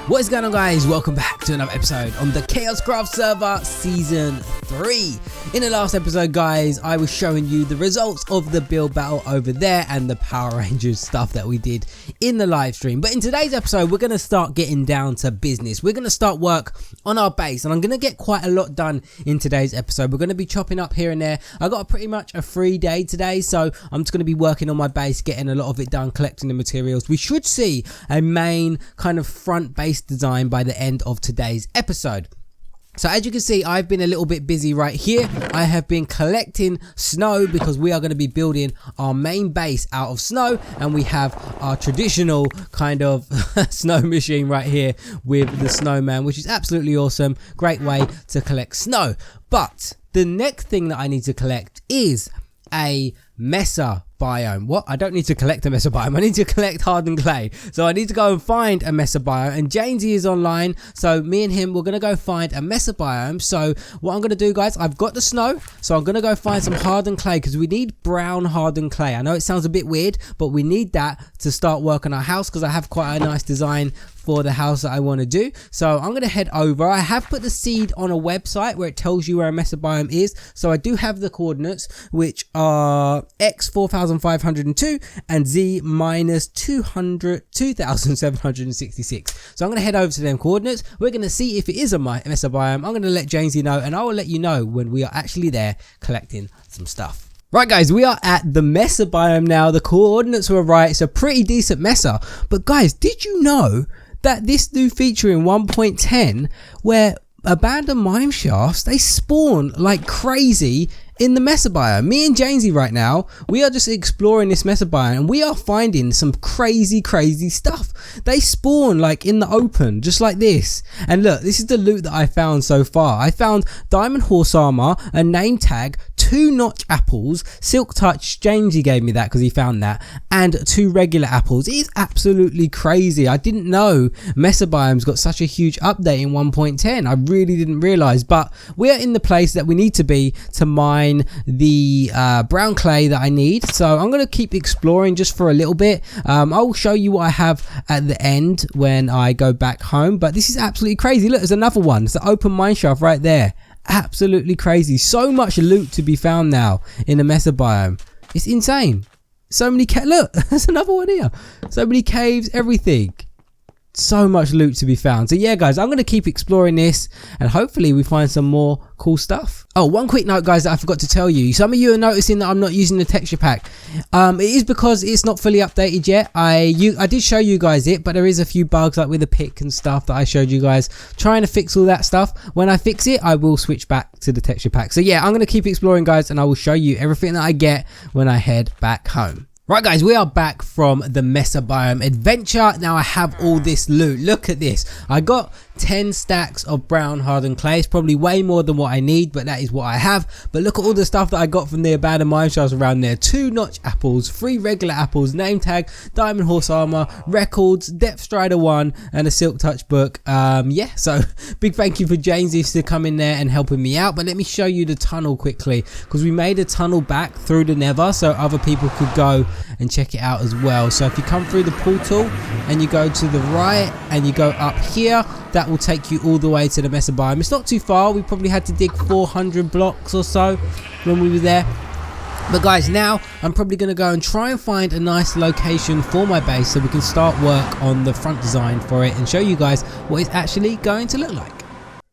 What is going on, guys? Welcome back to another episode on the Kaoshkraft server season 3. In the last episode, guys, I was showing you the results of the build battle over there and the Power Rangers stuff that we did in the live stream. But in today's episode, we're going to start getting down to business. We're going to start work on our base, and I'm going to get quite a lot done in today's episode. We're going to be chopping up here and there. I got pretty much a free day today, so I'm just going to be working on my base, getting a lot of it done, collecting the materials. We should see a main kind of front base design by the end of today's episode. So as you can see, I've been a little bit busy right here. I have been collecting snow because we are going to be building our main base out of snow, and we have our traditional kind of snow machine right here with the snowman, which is absolutely awesome. Great way to collect snow. But the next thing that I need to collect is a Mesa biome. What? I don't need to collect a Mesa biome. I need to collect hardened clay. So I need to go and find a Mesa biome, and Jamesy is online. So me and him, we're going to go find a Mesa biome. So what I'm going to do, guys, I've got the snow. So I'm going to go find some hardened clay because we need brown hardened clay. I know it sounds a bit weird, but we need that to start work on our house because I have quite a nice design for the house that I want to do. So I'm going to head over. I have put the seed on a website where it tells you where a Mesa biome is. So I do have the coordinates, which are X 4502 and Z minus 2766. So I'm going to head over to them coordinates. We're going to see if it is a Mesa biome. I'm going to let Jamesy know, and I will let you know when we are actually there collecting some stuff. Right, guys, we are at the Mesa biome now. The coordinates were right. It's a pretty decent Mesa. But guys, did you know that this new feature in 1.10 where abandoned mine shafts, they spawn like crazy in the Mesa biome? Me and Jamesy right now, we are just exploring this Mesa biome, and we are finding some crazy stuff. They spawn like in the open, just like this. And look, this is the loot that I found so far. I found diamond horse armor, a name tag, 2 notch apples, silk touch. Jamesy gave me that because he found that, and 2 regular apples. It is absolutely crazy. I didn't know Mesa biomes got such a huge update in 1.10. I really didn't realize, but we are in the place that we need to be to mine the brown clay that I need. So I'm going to keep exploring just for a little bit. I'll show you what I have at the end when I go back home, but this is absolutely crazy. Look, there's another one. It's the open mine shaft right there. Absolutely crazy. So much loot to be found now in the Mesa biome. It's insane. So many look, there's another one here. So many caves, everything. So much loot to be found. So yeah, guys, I'm going to keep exploring this, and hopefully we find some more cool stuff. Oh, one quick note, guys, that I forgot to tell you. Some of you are noticing that I'm not using the texture pack. It is because it's not fully updated yet. I did show you guys it, but there is a few bugs like with the pick and stuff that I showed you guys. Trying to fix all that stuff. When I fix it, I will switch back to the texture pack. So yeah, I'm going to keep exploring, guys, and I will show you everything that I get when I head back home. Right, guys, we are back from the Mesa biome adventure. Now I have all this loot. Look at this. I got 10 stacks of brown hardened clay. It's probably way more than what I need, but that is what I have. But look at all the stuff that I got from the abandoned mine shafts around there. 2 notch apples, 3 regular apples, name tag, diamond horse armor, records, depth strider 1, and a silk touch book. Yeah, so big thank you for Jamesy for coming there and helping me out. But let me show you the tunnel quickly, because we made a tunnel back through the nether so other people could go and check it out as well. So if you come through the portal and you go to the right and you go up here, that will take you all the way to the Mesa biome. It's not too far. We probably had to dig 400 blocks or so when we were there. But guys, now I'm probably going to go and try and find a nice location for my base so we can start work on the front design for it and show you guys what it's actually going to look like.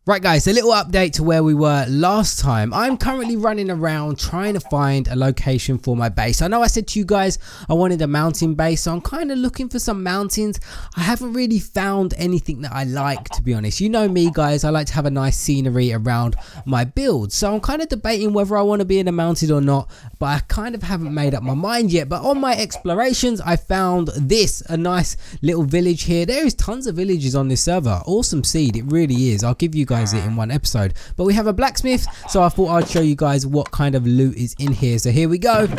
Right, guys, a little update to where we were last time. I'm currently running around trying to find a location for my base. I know I said to you guys I wanted a mountain base, so I'm kind of looking for some mountains. I haven't really found anything that I like, to be honest. You know me, guys, I like to have a nice scenery around my build. So I'm kind of debating whether I want to be in a mountain or not, but I kind of haven't made up my mind yet. But on my explorations, I found this, a nice little village here. There is tons of villages on this server. Awesome seed, it really is. I'll give you guys it in one episode. But we have a blacksmith, so I thought I'd show you guys what kind of loot is in here. So here we go.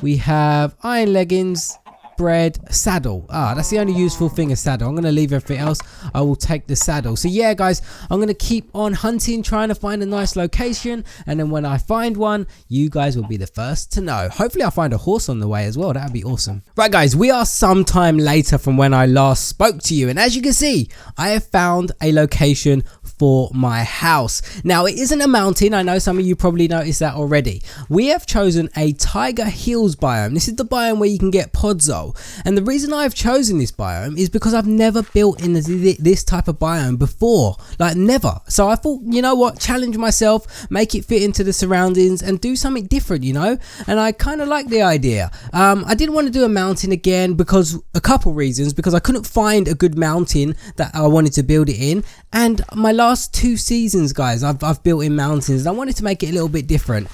We have iron leggings, bread, saddle. That's the only useful thing, a saddle. I'm gonna leave everything else. I will take the saddle. So yeah guys, I'm gonna keep on hunting, trying to find a nice location, and then when I find one, you guys will be the first to know. Hopefully I'll find a horse on the way as well. That'd be awesome. Right guys, we are some time later from when I last spoke to you, and as you can see, I have found a location for my house. Now it isn't a mountain. I know some of you probably noticed that already. We have chosen a Tiger Hills biome. This is the biome where you can get podzol, and the reason I've chosen this biome is because I've never built in this type of biome before, like never. So I thought, you know what, challenge myself, make it fit into the surroundings and do something different, you know, and I kind of like the idea. I didn't want to do a mountain again because a couple reasons, because I couldn't find a good mountain that I wanted to build it in, and my last 2 seasons guys, I've built in mountains and I wanted to make it a little bit different.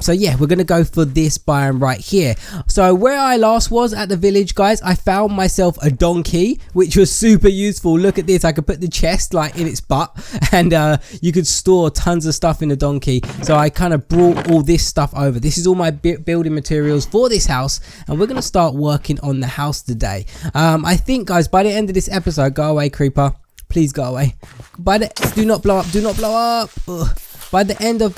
So yeah, we're gonna go for this biome right here. So where I last was at the village guys, I found myself a donkey, which was super useful. Look at this, I could put the chest like in its butt, and you could store tons of stuff in the donkey. So I kind of brought all this stuff over. This is all my building materials for this house, and we're gonna start working on the house today. I think guys, by the end of this episode, go away creeper, please go away. Do not blow up, do not blow up. Ugh. By the end of,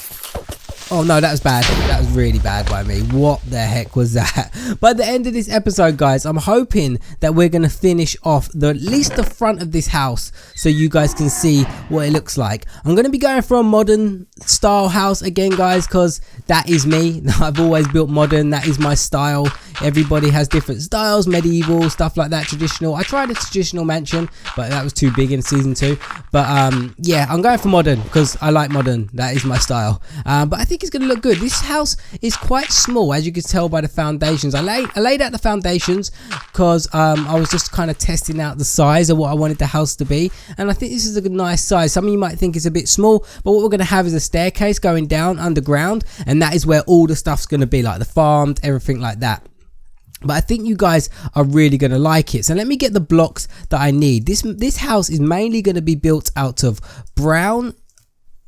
oh no, that was bad. That was really bad by me. What the heck was that? By the end of this episode, guys, I'm hoping that we're going to finish off at least the front of this house so you guys can see what it looks like. I'm going to be going for a modern style house again, guys, because that is me. I've always built modern. That is my style. Everybody has different styles, medieval, stuff like that, traditional. I tried a traditional mansion, but that was too big in season 2. But yeah, I'm going for modern because I like modern. That is my style. But I think it's going to look good. This house is quite small, as you can tell by the foundations. I laid out the foundations because I was just kind of testing out the size of what I wanted the house to be, and I think this is a good nice size. Some of you might think it's a bit small, but what we're going to have is a staircase going down underground, and that is where all the stuff's going to be, like the farm, everything like that. But I think you guys are really going to like it. So let me get the blocks that I need. This house is mainly going to be built out of brown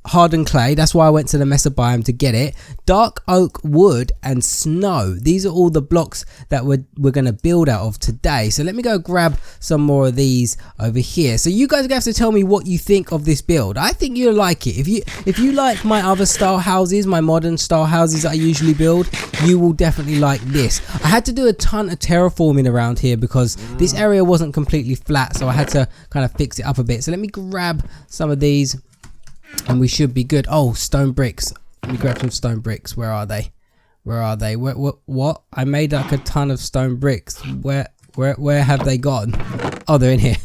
hardened clay. That's why I went to the Mesa biome to get it. Dark oak wood and snow. These are all the blocks that we're going to build out of today. So let me go grab some more of these over here. So you guys are going to have to tell me what you think of this build. I think you'll like it. If you like my other style houses, my modern style houses that I usually build, you will definitely like this. I had to do a ton of terraforming around here because this area wasn't completely flat, so I had to kind of fix it up a bit. So let me grab some of these and we should be good. Oh, stone bricks. Let me grab some stone bricks. Where are they? Where are they? What? I made like a ton of stone bricks. Where have they gone? Oh, they're in here.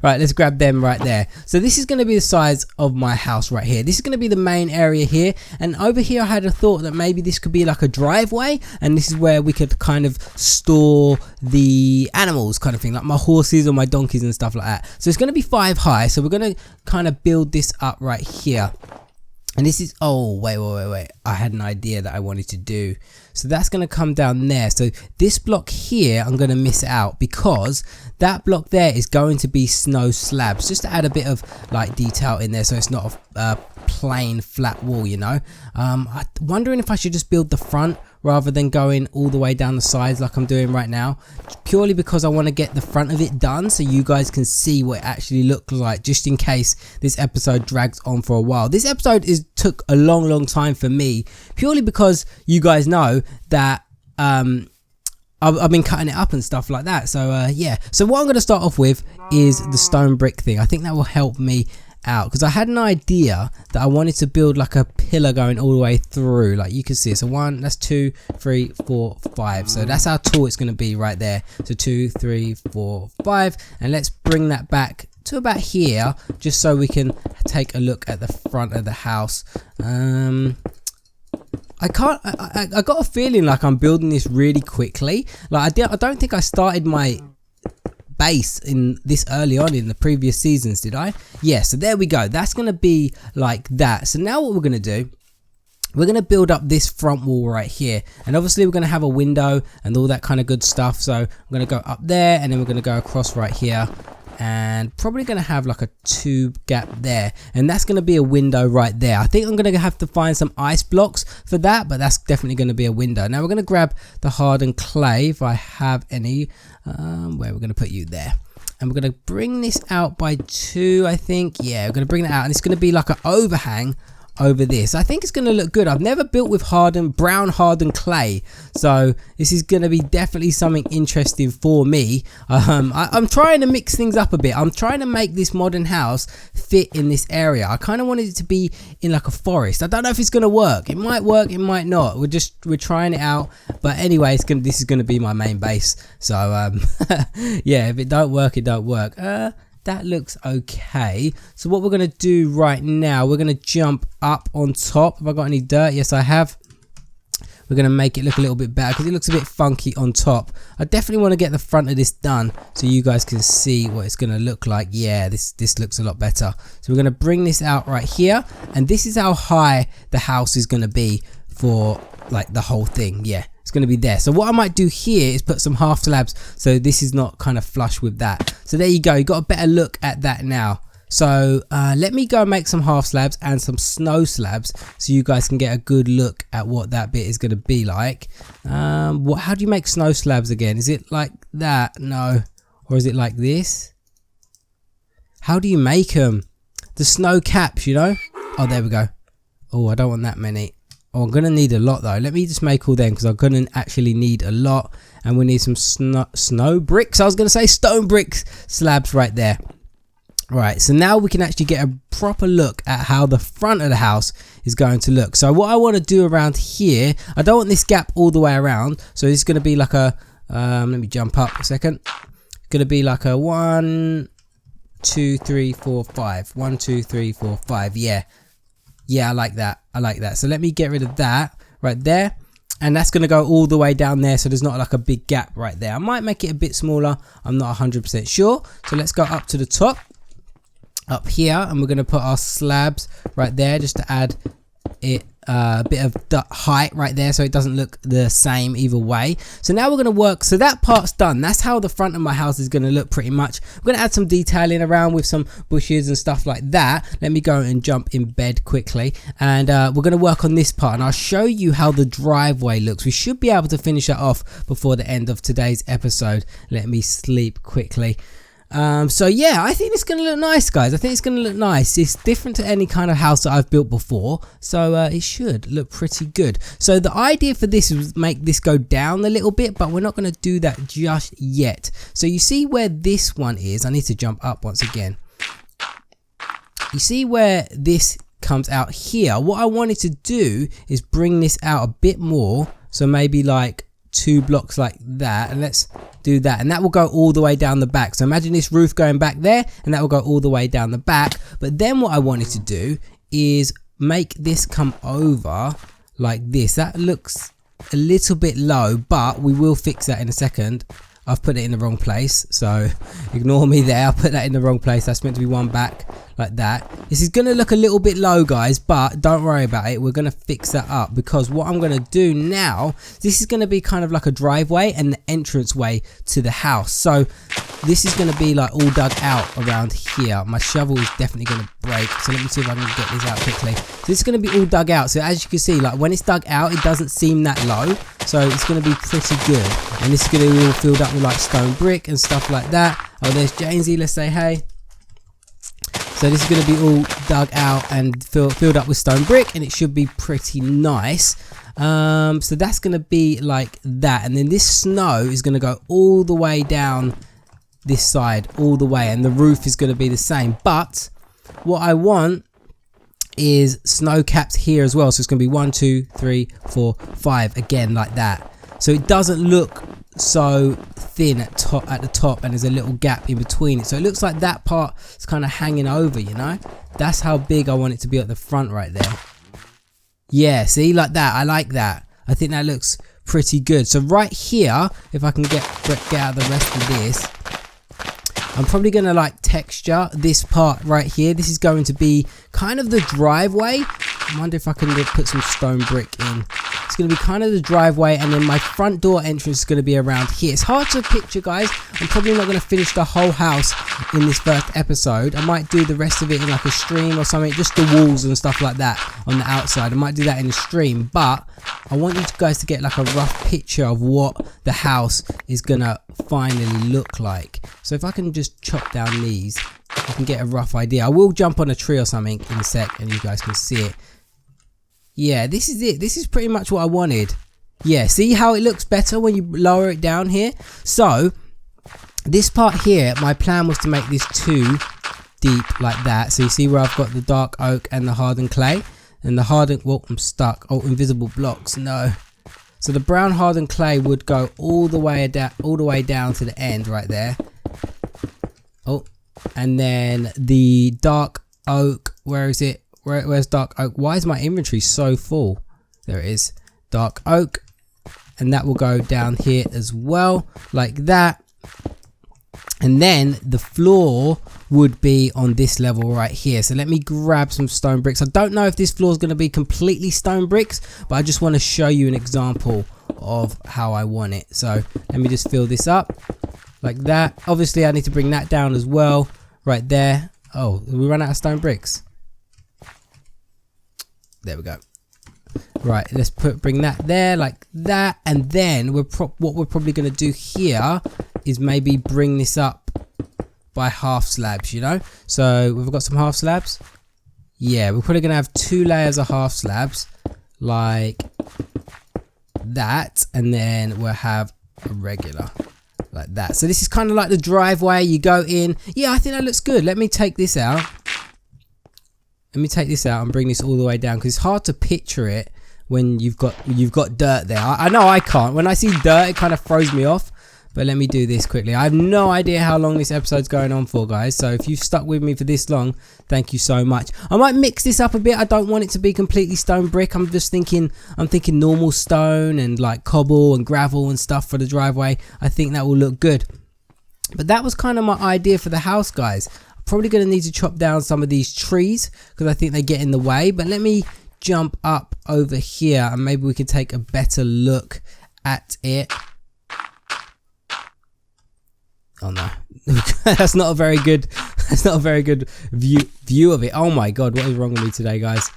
Right, let's grab them right there. So this is going to be the size of my house right here. This is going to be the main area here, and over here I had a thought that maybe this could be like a driveway, and this is where we could kind of store the animals kind of thing, like my horses or my donkeys and stuff like that. So it's going to be 5 high, so we're going to kind of build this up right here. And this is, oh, wait. I had an idea that I wanted to do. So that's going to come down there. So this block here, I'm going to miss out because that block there is going to be snow slabs, just to add a bit of like detail in there so it's not a plain flat wall, you know. I'm wondering if I should just build the front rather than going all the way down the sides like I'm doing right now, purely because I want to get the front of it done so you guys can see what it actually looks like, just in case this episode drags on for a while. This episode took a long time for me, purely because you guys know that I've been cutting it up and stuff like that. So yeah, so what I'm going to start off with is the stone brick thing. I think that will help me out because I had an idea that I wanted to build like a pillar going all the way through, like you can see. So 1, that's 2, 3, 4, 5. So that's how tall it's going to be right there. So 2, 3, 4, 5, and let's bring that back to about here just so we can take a look at the front of the house. I got a feeling like I'm building this really quickly. Like I don't think I started my base in this early on in the previous seasons, did I? Yeah, so there we go. That's going to be like that. So now what we're going to do, we're going to build up this front wall right here, and obviously we're going to have a window and all that kind of good stuff. So I'm going to go up there, and then we're going to go across right here, and probably going to have like a tube gap there, and that's going to be a window right there. I think I'm going to have to find some ice blocks for that, but that's definitely going to be a window. Now we're going to grab the hardened clay if I have any. Where we're going to put you there, and we're going to bring this out by 2, I think. Yeah, we're going to bring it out, and it's going to be like an overhang over this. I think it's going to look good. I've never built with brown hardened clay, so this is going to be definitely something interesting for me. I'm trying to mix things up a bit. I'm trying to make this modern house fit in this area. I kind of wanted it to be in like a forest. I don't know if it's going to work. It might work, it might not. We're trying it out, but anyway, this is going to be my main base. So yeah, if it don't work, it don't work. That looks okay. So what we're going to do right now, we're going to jump up on top. Have I got any dirt? Yes, I have. We're going to make it look a little bit better because it looks a bit funky on top. I definitely want to get the front of this done so you guys can see what it's going to look like. Yeah, this looks a lot better. So we're going to bring this out right here, and this is how high the house is going to be for like the whole thing. Yeah, it's going to be there. So what I might do here is put some half slabs so this is not kind of flush with that. So there you go, you got a better look at that now. So let me go make some half slabs and some snow slabs so you guys can get a good look at what that bit is going to be like. How do you make snow slabs again? Is it like that? No. Or is it like this? How do you make them? The snow caps, you know? Oh, there we go. Oh, I don't want that many. Oh, I'm going to need a lot though. Let me just make all them because I'm going to actually need a lot. And we need some snow bricks. I was going to say stone bricks slabs right there. Right, so now we can actually get a proper look at how the front of the house is going to look. So what I want to do around here, I don't want this gap all the way around. So it's going to be like a, let me jump up a second. It's going to be like a 1, 2, 3, 4, 5. 1, 2, 3, 4, 5. Yeah. Yeah, I like that. I like that. So let me get rid of that right there. And that's going to go all the way down there. So there's not like a big gap right there. I might make it a bit smaller. I'm not 100% sure. So let's go up to the top. Up here. And we're going to put our slabs right there just to add it a bit of height right there so it doesn't look the same either way. So now we're going to work, so that part's done. That's how the front of my house is going to look pretty much. I'm going to add some detailing around with some bushes and stuff like that. Let me go and jump in bed quickly, and we're going to work on this part, and I'll show you how the driveway looks. We should be able to finish that off before the end of today's episode. Let me sleep quickly. So yeah, I think it's going to look nice, guys. I think it's going to look nice. It's different to any kind of house that I've built before, so it should look pretty good. So the idea for this is make this go down a little bit, but we're not going to do that just yet. So you see where this one is. I need to jump up once again. You see where this comes out here. What I wanted to do is bring this out a bit more, so maybe like 2 blocks like that, and let's do that, and that will go all the way down the back. So imagine this roof going back there, and that will go all the way down the back. But then what I wanted to do is make this come over like this. That looks a little bit low, but we will fix that in a second. I've put it in the wrong place, so ignore me there. I put that in the wrong place. That's meant to be one back like that. This is going to look a little bit low, guys, but don't worry about it. We're going to fix that up, because what I'm going to do now, this is going to be kind of like a driveway and the entrance way to the house. So this is going to be like all dug out around here. My shovel is definitely going to break, so let me see if I can get this out quickly. So this is going to be all dug out. So as you can see, like when it's dug out, it doesn't seem that low, so it's going to be pretty good. And this is going to be all filled up with like stone brick and stuff like that. Oh, there's Jamesy. Let's say hey. So this is going to be all dug out and filled up with stone brick, and it should be pretty nice. So that's going to be like that, and then this snow is going to go all the way down this side, all the way, and the roof is going to be the same. But what I want is snow caps here as well. So it's going to be 1, 2, 3, 4, 5 again like that. So it doesn't look so thin at the top, and there's a little gap in between it, so it looks like that part is kind of hanging over, you know. That's how big I want it to be at the front right there. Yeah, see, like that. I like that. I think that looks pretty good. So right here, if I can get out the rest of this, I'm probably going to like texture this part right here. This is going to be kind of the driveway. I wonder if I can put some stone brick in. It's It's going to be kind of the driveway, and then my front door entrance is going to be around here. It's hard to picture, guys. I'm probably not going to finish the whole house in this first episode. I might do the rest of it in like a stream or something, just the walls and stuff like that on the outside. I might do that in a stream, but I want you guys to get like a rough picture of what the house is going to finally look like. So if I can just chop down these, you can get a rough idea. I will jump on a tree or something in a sec and you guys can see it. Yeah, this is it. This is pretty much what I wanted. Yeah, see how it looks better when you lower it down here? So this part here, my plan was to make this too deep like that. So you see where I've got the dark oak and the hardened clay, and the hardened, well, I'm stuck. Oh, invisible blocks, no. So the brown hardened clay would go all the way down to the end right there. Oh, and then the dark oak, where is it? Where's dark oak? Why is my inventory so full? There it is, dark oak, and that will go down here as well, like that. And then the floor would be on this level right here. So let me grab some stone bricks. I don't know if this floor is going to be completely stone bricks, but I just want to show you an example of how I want it. So let me just fill this up like that. Obviously I need to bring that down as well right there. Oh, we run out of stone bricks. There we go. Right, let's bring that there like that, and then what we're probably going to do here is maybe bring this up by half slabs, you know. So we've got some half slabs. Yeah, we're probably going to have 2 layers of half slabs like that, and then we'll have a regular like that. So this is kind of like the driveway. You go in. Yeah, I think that looks good. Let me take this out. Let me take this out and bring this all the way down, because it's hard to picture it when you've got dirt there. I know I can't. When I see dirt, it kind of throws me off. But let me do this quickly. I have no idea how long this episode's going on for, guys. So if you've stuck with me for this long, thank you so much. I might mix this up a bit. I don't want it to be completely stone brick. I'm thinking normal stone and like cobble and gravel and stuff for the driveway. I think that will look good. But that was kind of my idea for the house, guys. I'm probably going to need to chop down some of these trees because I think they get in the way. But let me jump up over here and maybe we can take a better look at it. Oh no, that's not a very good view of it. Oh my god, what is wrong with me today, guys?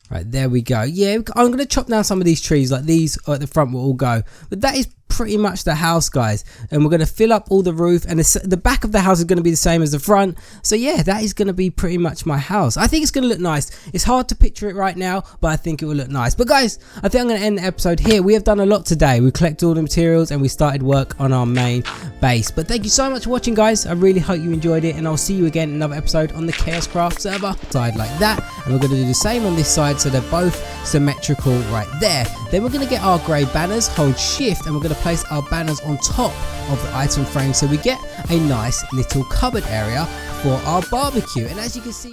Right, there we go. Yeah, I'm going to chop down some of these trees, like these at the front will all go. But that is pretty much the house, guys. And we're going to fill up all the roof, and the back of the house is going to be the same as the front. So yeah, that is going to be pretty much my house. I think it's going to look nice. It's hard to picture it right now, but I think it will look nice. But guys, I think I'm going to end the episode here. We have done a lot today. We collected all the materials and we started work on our main base. But thank you so much for watching, guys. I really hope you enjoyed it, and I'll see you again in another episode on the Kaoshkraft server. Side like that, and we're going to do the same on this side, so they're both symmetrical right there. Then we're going to get our grey banners, hold shift, and we're going to place our banners on top of the item frame, so we get a nice little cupboard area for our barbecue. And as you can see,